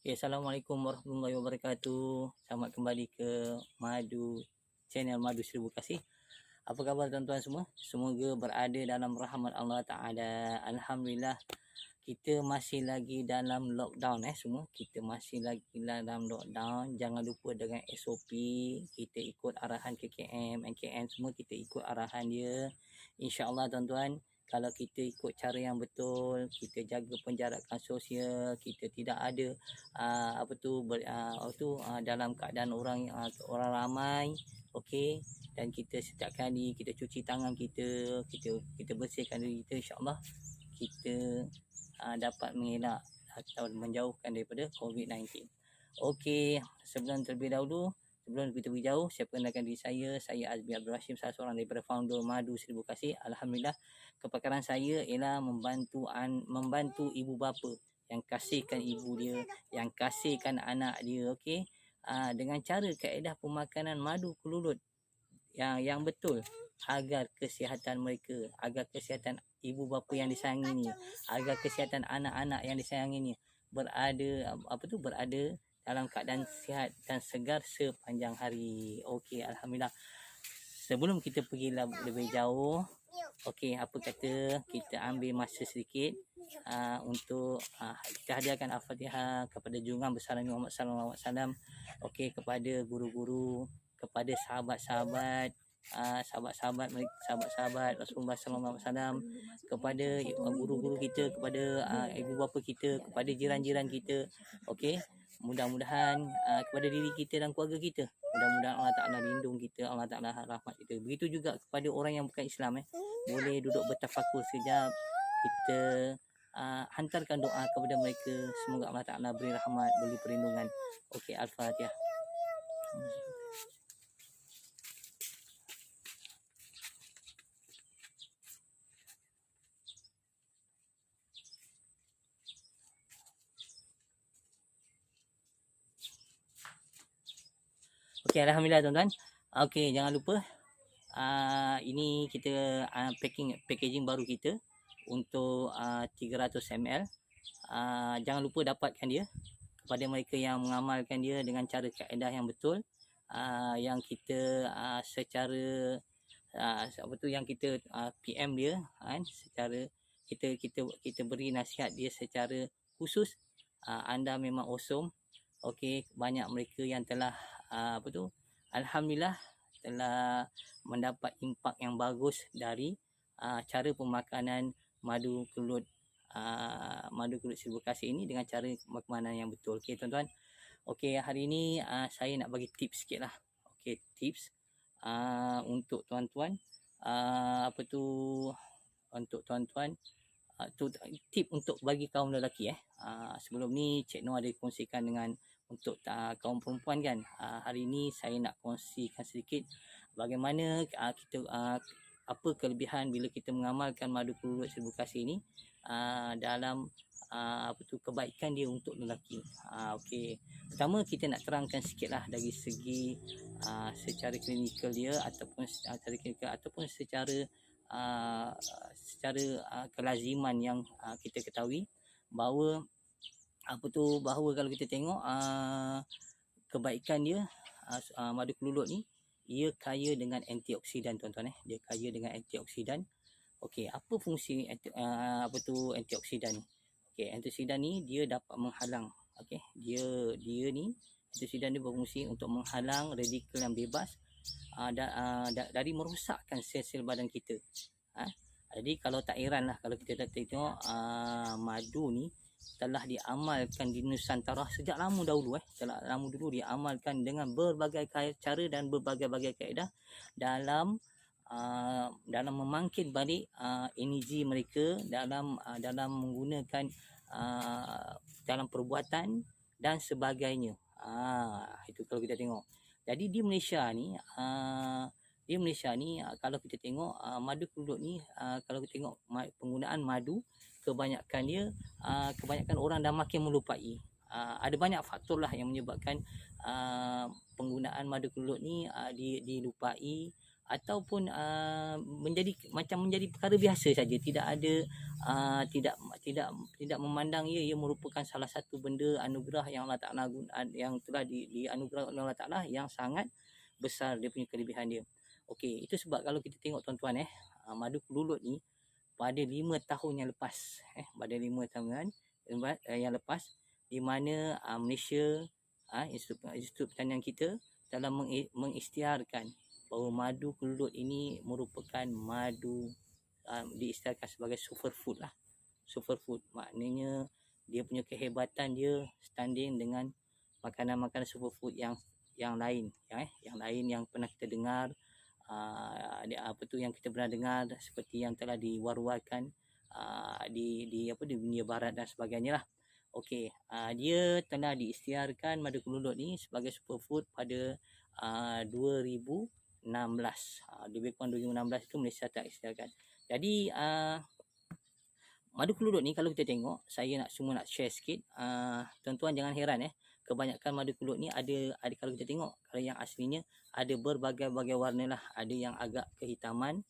Ya, Assalamualaikum warahmatullahi wabarakatuh. Selamat kembali ke channel Madu Seribu Kasih. Apa khabar tuan-tuan semua? Semoga berada dalam rahmat Allah Ta'ala. Alhamdulillah, kita masih lagi dalam lockdown semua. Kita masih lagi dalam lockdown. Jangan lupa dengan SOP. Kita ikut arahan KKM, NKM semua kita ikut arahan dia. InsyaAllah tuan-tuan, kalau kita ikut cara yang betul, kita jaga penjarakan sosial, kita tidak ada dalam keadaan orang ramai, okey, dan kita setiap kali kita cuci tangan kita bersihkan diri kita, insya-Allah kita dapat mengelak atau menjauhkan daripada COVID-19. Okey, sebelum kita pergi jauh, saya perkenalkan diri saya Azmi Abdul Hashim, salah seorang daripada founder Madu Seribu Kasih. Alhamdulillah, kepakaran saya ialah membantu ibu bapa yang kasihkan ibu dia, yang kasihkan anak dia, okey, dengan cara kaedah pemakanan madu kelulut yang betul, agar kesihatan mereka, agar kesihatan ibu bapa yang disayangi ni, agar kesihatan anak-anak yang disayangi ni berada dalam keadaan sihat dan segar sepanjang hari. Okey, alhamdulillah. Sebelum kita pergi lebih jauh, okey, apa kata kita ambil masa sedikit untuk kita hadiahkan Al-Fatihah kepada junjungan besar Nabi Muhammad sallallahu alaihi wasallam, okey, kepada guru-guru, kepada sahabat-sahabat Rasulullah sallallahu alaihi wasallam, kepada guru-guru kita, kepada ibu bapa kita, kepada jiran-jiran kita, okey. Mudah-mudahan kepada diri kita dan keluarga kita, mudah-mudahan Allah Ta'ala lindung kita, Allah Ta'ala rahmat kita. Begitu juga kepada orang yang bukan Islam, boleh duduk bertafakur sekejap, kita hantarkan doa kepada mereka, semoga Allah Ta'ala beri rahmat, beri perlindungan. Okey, Al-Fatihah. Okey, alhamdulillah tuan-tuan. Okey, jangan lupa ini kita packaging baru kita untuk 300 ml. Jangan lupa dapatkan dia kepada mereka yang mengamalkan dia dengan cara kaedah yang betul, yang kita secara yang kita PM dia secara kita beri nasihat dia secara khusus. Anda memang awesome. Okey, banyak mereka yang telah alhamdulillah telah mendapat impak yang bagus dari cara pemakanan madu kelulut Seribu Kasih ini dengan cara pemakanan yang betul. Okey tuan-tuan. Okey, hari ini saya nak bagi tips sikit lah. Okey, tips untuk tuan-tuan, untuk tuan-tuan, tip untuk bagi kaum lelaki. Sebelum ni Cik Noh ada kongsikan dengan untuk kaum perempuan kan. Hari ini saya nak kongsikan sedikit bagaimana kita apa kelebihan bila kita mengamalkan madu kelulut Seribu Kasih ini dalam kebaikan dia untuk lelaki. Okey, pertama kita nak terangkan sikitlah dari segi secara klinikal dia, ataupun secara klinikal ataupun secara kelaziman yang kita ketahui bahawa bahawa kalau kita tengok kebaikan dia, madu kelulut ni ia kaya dengan antioksidan tuan-tuan. Dia kaya dengan antioksidan. Okey, apa fungsi antioksidan ni? Okey, antioksidan ni dia dapat menghalang, okey, dia ni antioksidan dia berfungsi untuk menghalang radikal yang bebas dari merosakkan sel-sel badan kita. Jadi kalau tak heran lah kalau kita tengok madu ni telah diamalkan di Nusantara sejak lama dahulu. Lama dulu diamalkan dengan berbagai cara dan berbagai kaedah dalam memangkit balik energi mereka dalam menggunakan dalam perbuatan dan sebagainya. Itu kalau kita tengok. Jadi di Malaysia ni kalau kita tengok madu kelulut ni, kalau kita tengok penggunaan madu, kebanyakan orang dah makin melupai. Ada banyak faktor lah yang menyebabkan penggunaan madu kelulut ni dilupai. ataupun menjadi perkara biasa saja, tidak ada tidak memandang ia merupakan salah satu benda anugerah yang Allah Taala yang telah dianugerah oleh Allah Taala yang sangat besar dia punya kelebihan dia. Okey, itu sebab kalau kita tengok tuan-tuan madu kelulut ni pada 5 tahun yang lepas pada 5 tahun yang lepas, di mana Malaysia Institut Pertanian kita telah mengisytiharkan bahawa madu kelulut ini merupakan madu diisytiharkan sebagai superfood lah. Superfood maknanya dia punya kehebatan dia standing dengan makanan-makanan superfood yang lain yang pernah kita dengar, yang kita pernah dengar seperti yang telah diwar-warkan di dunia barat dan sebagainya lah. Okey, dia telah diisytiharkan madu kelulut ni sebagai superfood pada 2016. Lebih kurang 2016 itu Malaysia tak isytiharkan. Jadi madu kelulut ni kalau kita tengok, saya nak share sikit. Tuan-tuan jangan heran kebanyakan madu kelulut ni ada kalau kita tengok, kalau yang aslinya ada berbagai-bagai warna lah. Ada yang agak kehitaman,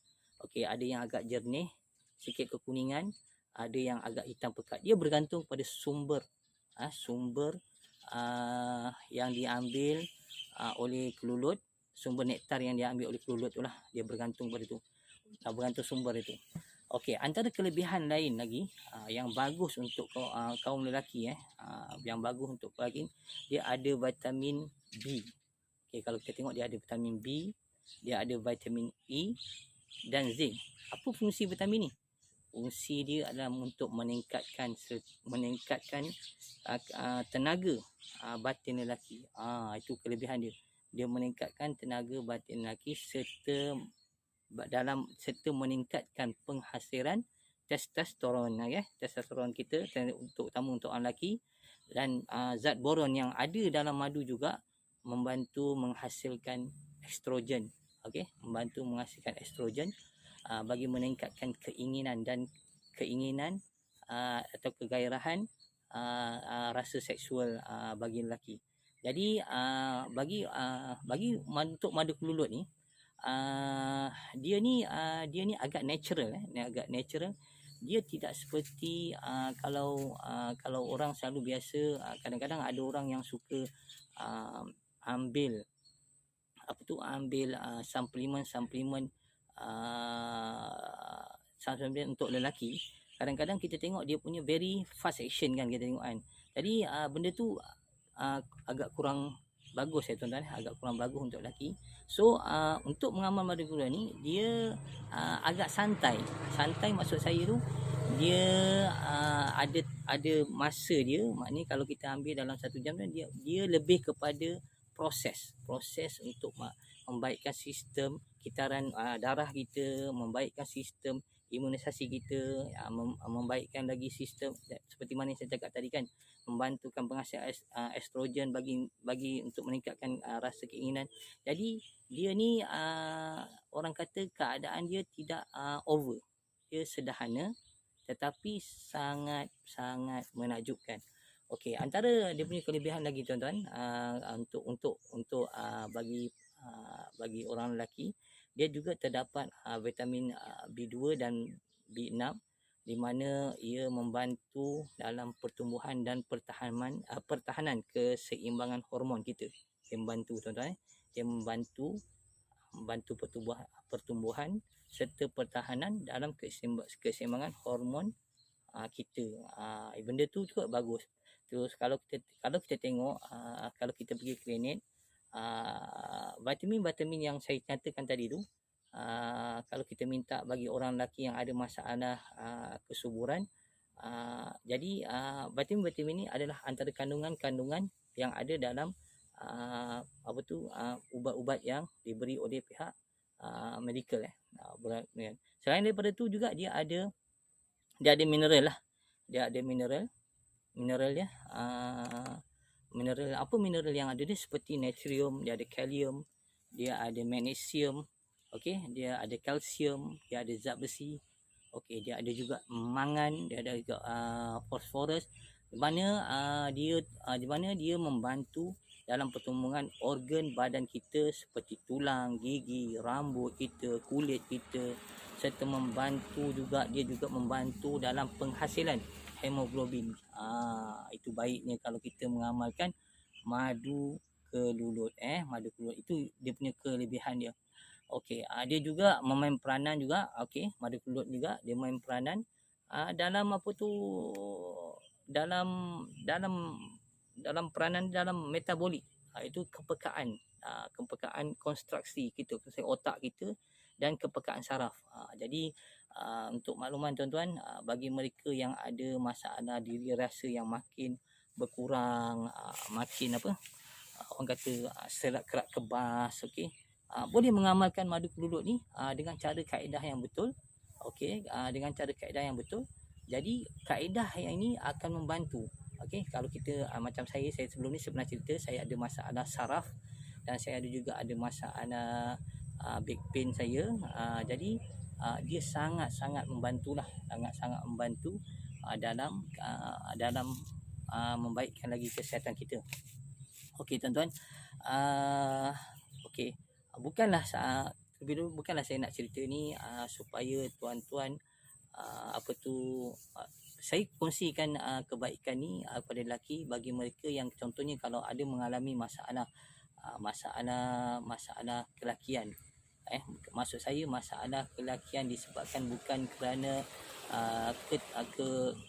okey, ada yang agak jernih, sikit kekuningan, ada yang agak hitam pekat. Dia bergantung pada sumber yang diambil oleh kelulut, sumber nektar yang diambil oleh kelulut tu lah. Dia bergantung pada tu, bergantung sumber itu. Okey, antara kelebihan lain lagi yang bagus untuk kaum lelaki yang bagus untuk lelaki, dia ada vitamin B. Okey, kalau kita tengok dia ada vitamin B, dia ada vitamin E dan zinc. Apa fungsi vitamin ni? Fungsi dia adalah untuk meningkatkan tenaga batin lelaki. Itu kelebihan dia. Dia meningkatkan tenaga batin lelaki serta meningkatkan penghasilan testosteron testosteron kita, terutama untuk orang lelaki. Dan zat boron yang ada dalam madu juga membantu menghasilkan estrogen. Okey, membantu menghasilkan estrogen bagi meningkatkan keinginan atau kegairahan rasa seksual bagi lelaki. Jadi untuk madu kelulut ni, dia ni agak natural Dia tidak seperti kalau orang selalu biasa, kadang-kadang ada orang yang suka ambil suplemen untuk lelaki. Kadang-kadang kita tengok dia punya very fast action kan, kita tengok kan. Jadi benda tu agak kurang bagus tuan-tuan, agak kurang bagus untuk lelaki. So untuk mengamal madu kelulut ni, dia agak santai maksud saya tu, dia ada masa dia. Maknanya kalau kita ambil dalam 1 jam tu, dia lebih kepada proses untuk membaikkan sistem kitaran darah kita, membaikkan sistem imunisasi kita, membaikkan lagi sistem seperti mana yang saya cakap tadi kan, membantukan penghasil estrogen bagi untuk meningkatkan rasa keinginan. Jadi dia ni orang kata keadaan dia tidak over, dia sederhana tetapi sangat menakjubkan. Okey, antara dia punya kelebihan lagi tuan-tuan, untuk bagi orang lelaki, dia juga terdapat vitamin B2 dan B6, di mana ia membantu dalam pertumbuhan dan pertahanan keseimbangan hormon kita. Dia membantu tuan-tuan, dia membantu pertumbuhan serta pertahanan dalam keseimbangan hormon kita. Benda tu juga bagus. Terus kalau kita tengok, kalau kita pergi klinik, vitamin yang saya nyatakan tadi tu, kalau kita minta bagi orang lelaki yang ada masalah kesuburan, jadi vitamin ni adalah antara kandungan yang ada dalam ubat-ubat yang diberi oleh pihak medical Selain daripada tu juga dia ada mineral lah. Dia ada mineral apa mineral yang ada ni, seperti natrium, dia ada kalium, dia ada magnesium, okey, dia ada kalsium, dia ada zat besi, okey, dia ada juga mangan, dia ada juga fosforus, di mana dia membantu dalam pertumbuhan organ badan kita seperti tulang, gigi, rambut kita, kulit kita, serta membantu juga, dia juga membantu dalam penghasilan hemoglobin. Itu baiknya kalau kita mengamalkan madu kelulut. Madu kelulut itu dia punya kelebihan dia. Okey, dia juga memain peranan juga. Okey, madu kelulut juga dia main peranan dalam apa tu, dalam dalam dalam peranan dalam metabolik. Itu kepekaan, kepekaan konstruksi kita, otak kita dan kepekaan saraf. Jadi untuk makluman tuan-tuan, bagi mereka yang ada masalah diri rasa yang makin berkurang, makin apa, orang kata serat kerat kebas, okey, boleh mengamalkan madu kelulut ni dengan cara kaedah yang betul. Okey, dengan cara kaedah yang betul. Jadi kaedah yang ini akan membantu. Okey, kalau kita macam saya sebelum ni sebenarnya cerita saya ada masalah saraf dan saya ada juga ada masalah back pain saya. Jadi dia sangat-sangat membantulah, sangat-sangat membantu dalam membaikkan lagi kesihatan kita. Okey tuan-tuan, okey, bukanlah saya nak cerita ni supaya tuan-tuan apa tu, saya kongsikan kebaikan ni kepada lelaki bagi mereka yang contohnya kalau ada mengalami masalah kelakian. Maksud saya masalah kelakian disebabkan bukan kerana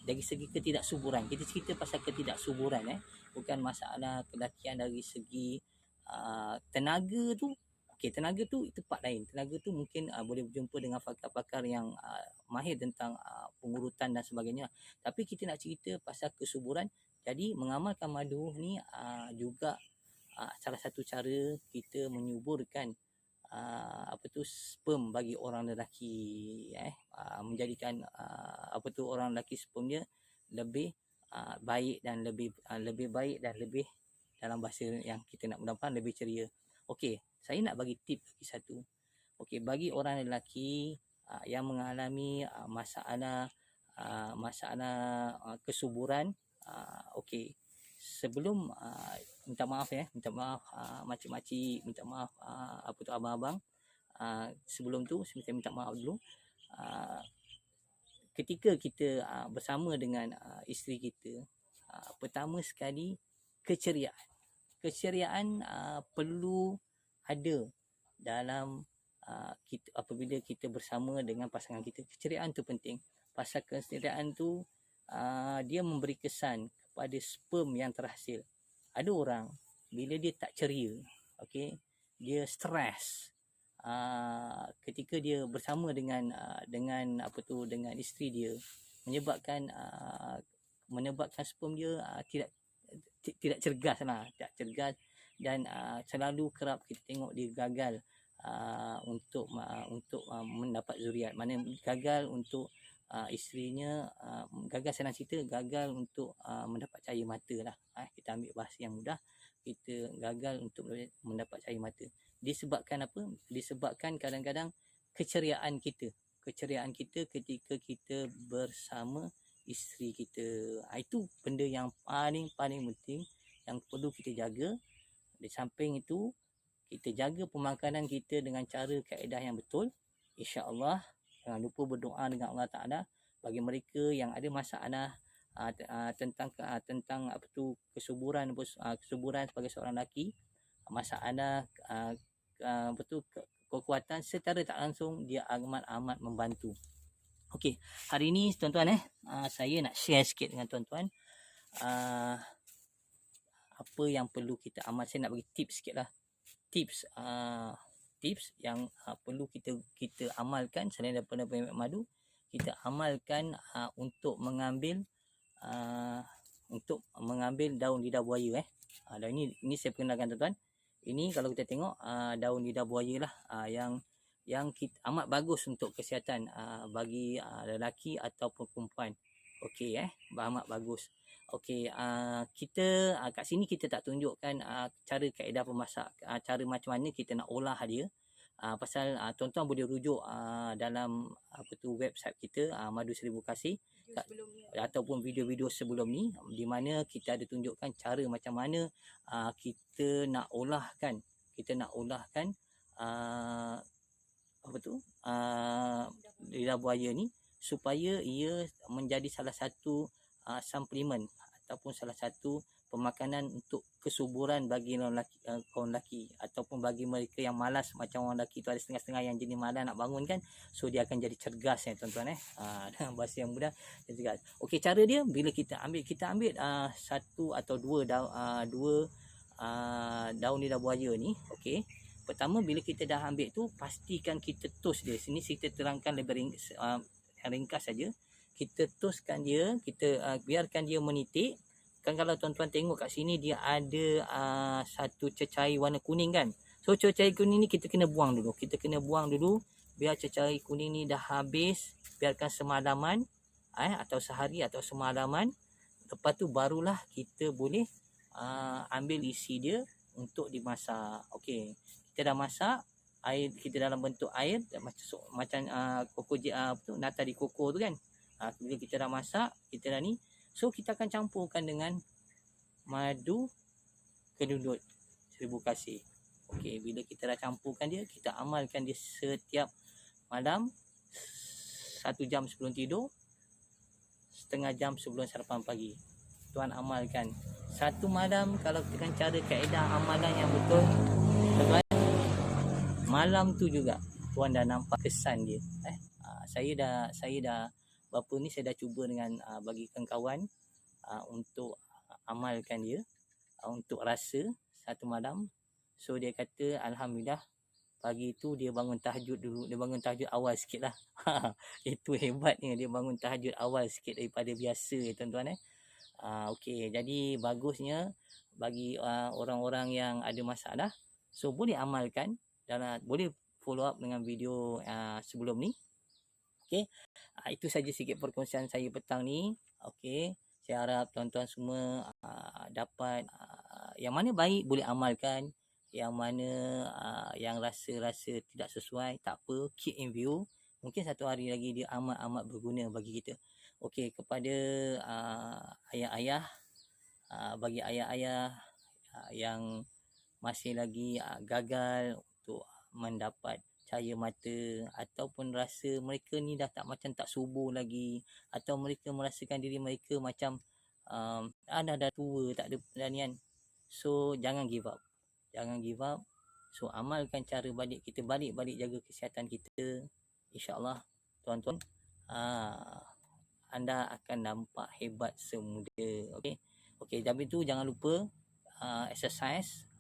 dari segi ketidaksuburan. Kita cerita pasal ketidaksuburan, bukan masalah kelakian dari segi tenaga tu. Okey, tenaga tu itu part lain. Tenaga tu mungkin boleh berjumpa dengan pakar-pakar yang mahir tentang pengurutan dan sebagainya. Tapi kita nak cerita pasal kesuburan. Jadi mengamalkan madu ni juga salah satu cara kita menyuburkan apa tu sperm bagi orang lelaki, menjadikan apa tu orang lelaki sperm dia lebih baik dan lebih baik dan lebih, dalam bahasa yang kita nak mudahkan, lebih ceria. Okey, saya nak bagi tip lagi satu. Okey, bagi orang lelaki yang mengalami masalah kesuburan, okey, sebelum minta maaf makcik-makcik, minta maaf apa tu abang-abang, sebelum tu saya minta maaf dulu. Ketika kita bersama dengan isteri kita, pertama sekali keceriaan perlu ada dalam kita apabila kita bersama dengan pasangan kita. Keceriaan tu penting. Pasal keceriaan tu dia memberi kesan kepada sperm yang terhasil. Ada orang bila dia tak ceria, okey, dia stres ketika dia bersama dengan dengan isteri dia, menyebabkan sperm dia tidak cergas dan selalu kerap kita tengok dia gagal untuk mendapat zuriat. Mana gagal untuk isterinya, gagal senang cerita, gagal untuk mendapat cahaya mata lah. Kita ambil bahasa yang mudah, kita gagal untuk mendapat cahaya mata. Disebabkan apa? Disebabkan kadang-kadang keceriaan kita ketika kita bersama isteri kita. Itu benda yang paling penting yang perlu kita jaga. Di samping itu, kita jaga pemakanan kita dengan cara kaedah yang betul. InsyaAllah, jangan lupa berdoa dengan Allah Ta'ala. Bagi mereka yang ada masalah tentang apa tu kesuburan sebagai seorang lelaki, masalah apa tu kekuatan, secara tak langsung dia amat membantu. Okey, hari ini tuan-tuan saya nak share sikit dengan tuan-tuan apa yang perlu kita amal. Saya nak bagi tips sikit lah. Tips yang perlu kita amalkan selain daripada madu. Kita amalkan untuk mengambil daun lidah buaya. Daun ini saya perkenalkan tuan-tuan. Ini kalau kita tengok daun lidah buaya lah, yang amat bagus untuk kesihatan bagi lelaki ataupun perempuan. Okey, amat bagus. Okey, kita kat sini kita tak tunjukkan cara kaedah pemasak, cara macam mana kita nak olah dia. Pasal tuan-tuan boleh rujuk dalam website kita, Madu Seribu Kasih, ataupun video-video sebelum ni, di mana kita ada tunjukkan cara macam mana kita nak olahkan lidah buaya ni supaya ia menjadi salah satu suplemen ataupun salah satu pemakanan untuk kesuburan bagi kaum lelaki, ataupun bagi mereka yang malas. Macam orang lelaki tu ada setengah-setengah yang jenis malas nak bangun kan, so dia akan jadi cergas tuan-tuan dengan bahasa yang mudah, dia cergas. Okey, cara dia bila kita ambil satu atau dua daun lidah buaya ni. Okey, pertama bila kita dah ambil tu, pastikan kita toast dia. Sini kita terangkan lebih ringkas saja. Kita toastkan dia, kita biarkan dia menitik. Kan kalau tuan-tuan tengok kat sini, dia ada satu cecair warna kuning kan. So cecair kuning ni kita kena buang dulu. Biar cecair kuning ni dah habis. Biarkan semalaman atau sehari atau semalaman. Lepas tu barulah kita boleh ambil isi dia untuk dimasak. Okey, kita dah masak, air kita dalam bentuk air macam nata di koko tu kan. Bila kita dah masak, kita dah ni, so kita akan campurkan dengan madu kedudut Seribu Kasih. Okey, bila kita dah campurkan dia, kita amalkan dia setiap malam, 1 jam sebelum tidur, setengah jam sebelum sarapan pagi. Tuan amalkan 1 malam. Kalau dengan cara kaedah amalan yang betul, tuan, malam tu juga tuan dah nampak kesan dia. Saya dah berapa ni saya dah cuba dengan bagikan kawan untuk amalkan dia, untuk rasa 1 malam. So dia kata alhamdulillah, pagi tu dia bangun tahajud dulu. Dia bangun tahajud awal sikit lah. Itu hebatnya, dia bangun tahajud awal sikit daripada biasa tuan-tuan. Okey, jadi bagusnya bagi orang-orang yang ada masalah, so boleh amalkan dan boleh follow up dengan video sebelum ni. Okey, itu saja sikit perkongsian saya petang ni. Okey, saya harap tuan-tuan semua dapat yang mana baik boleh amalkan, yang mana yang rasa tidak sesuai, tak apa, keep in view. Mungkin satu hari lagi dia amat berguna bagi kita. Okey, kepada ayah-ayah, bagi ayah-ayah yang masih lagi gagal untuk mendapat cahaya mata, ataupun rasa mereka ni dah tak subuh lagi, atau mereka merasakan diri mereka macam dah tua, tak ada beranian. So jangan give up. So amalkan cara kita balik jaga kesihatan kita. InsyaAllah tuan-tuan, anda akan nampak hebat semuda. Okey, tapi tu jangan lupa exercise,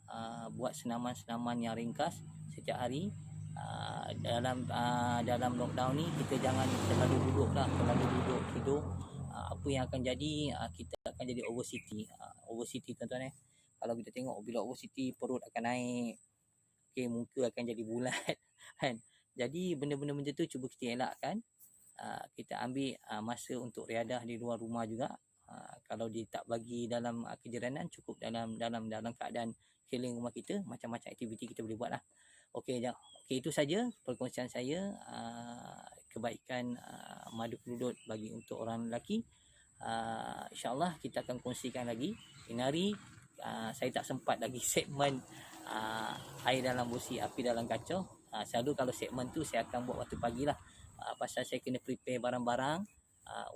buat senaman-senaman yang ringkas setiap hari. Dalam lockdown ni kita jangan terlalu duduk tidur. Apa yang akan jadi, kita akan jadi obesity tuan-tuan. Kalau kita tengok bila obesity, perut akan naik, muka akan jadi bulat kan. Jadi benda-benda macam tu cuba kita elakkan. Kita ambil masa untuk riadah di luar rumah juga. Kalau dia tak bagi dalam kejiranan, cukup dalam keadaan keliling rumah kita, macam-macam aktiviti kita boleh buat lah. Okey, itu saja perkongsian saya, kebaikan madu kedudut bagi untuk orang lelaki. InsyaAllah kita akan kongsikan lagi. Ini hari saya tak sempat lagi segmen air dalam busi, api dalam kacau. Selalu kalau segmen tu saya akan buat waktu pagi lah, pasal saya kena prepare barang-barang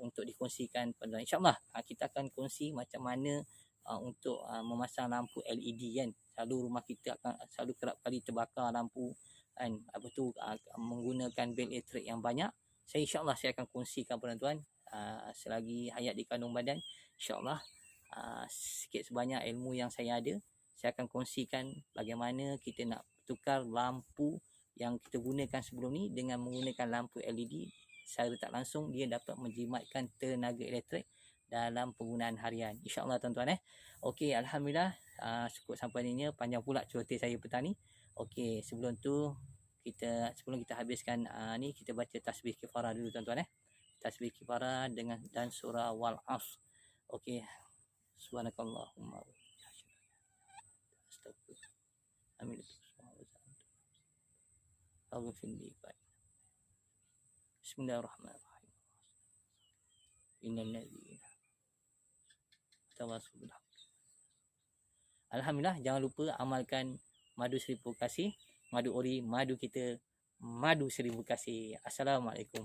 untuk dikongsikan. InsyaAllah kita akan kongsi macam mana untuk memasang lampu LED kan. Selalu rumah kita akan selalu kerap kali terbakar lampu kan. Menggunakan bil elektrik yang banyak. InsyaAllah saya akan kongsikan tuan-tuan selagi hayat di kandung badan. InsyaAllah sikit sebanyak ilmu yang saya ada, saya akan kongsikan bagaimana kita nak tukar lampu yang kita gunakan sebelum ni dengan menggunakan lampu LED. Secara tak langsung dia dapat menjimatkan tenaga elektrik dalam penggunaan harian. InsyaAllah tuan-tuan. Okey, alhamdulillah, cukup sampai ni. Panjang pula cerita saya petang ni. Okey, sebelum kita habiskan ni, kita baca tasbih kifarah dulu tuan-tuan. Tasbih kifarah dan surah wal asr. Okey, subhanakallahumma amin. aghfir li. Bismillahirrahmanirrahim. Innal ladzina tawassaw bil haqq. Alhamdulillah, jangan lupa amalkan madu 1000 kasih, madu ori, madu kita, madu 1000 kasih. Assalamualaikum.